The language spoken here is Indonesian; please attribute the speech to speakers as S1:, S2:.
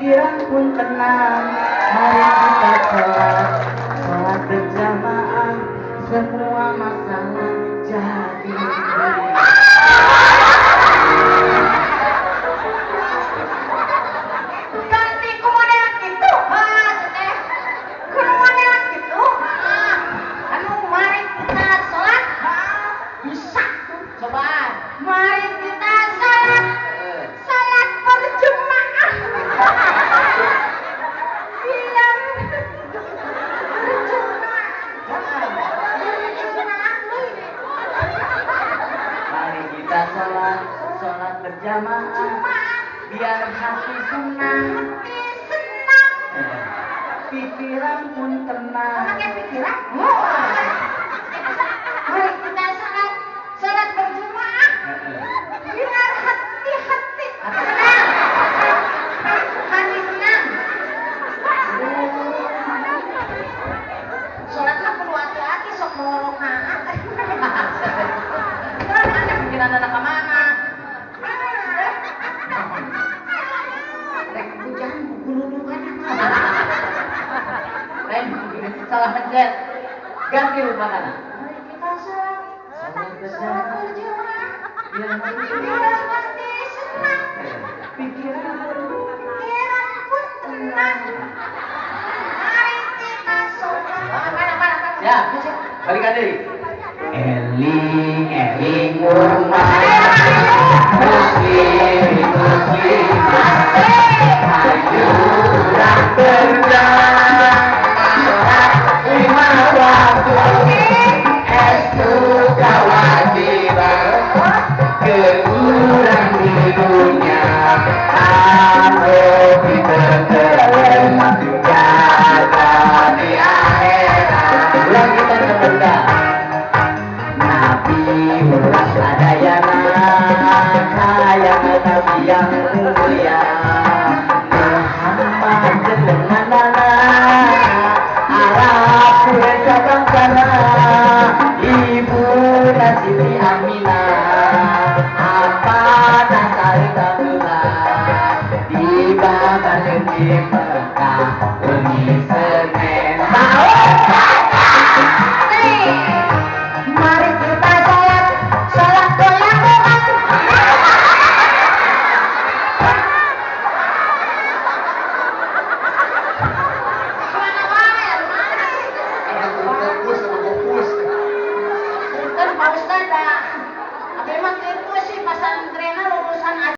S1: pikiran pun tenang. Mari kita sholat berjamaah, semua masalah jadi hilang.
S2: Ganti model gitu, teh. Model gitu. Anu mari kita sholat, bisa tuh.
S1: Coba.
S2: Mari kita sholat berjamaah. Bilang
S1: Mari kita sholat berjamaah, biar hati senang, pikiran pun tenang.
S2: pakai pikiran. Mari kita sholat berjamaah. Biar hati-hati tenang. Hati tenang. Sholat mah perlu hati-hati sok mau rokaat.
S1: Ada pikiran anak kemana?
S2: Rek hujan gululukan.
S1: Lain salah pencet. Ganti lupakan.
S2: Mari kita sholat berjamaah.
S1: Biar hati
S2: Biar hati senang.
S1: pikiran
S2: Pikiran pun tenang. Mari kita sholat. Mana?
S1: ya. Balikan diri. Eling rumah muslim hayuran berjamaah lima waktu estu kewajiban keurang di dunia aku ditentukan jaga di akhirat. Ulang kita sebentar. Nabi mulas adayana kaya Nabi yang mulia Muhammad jenenganana Arab kuasa bangsana Ibu Siti Aminah apa nasari tabula di babar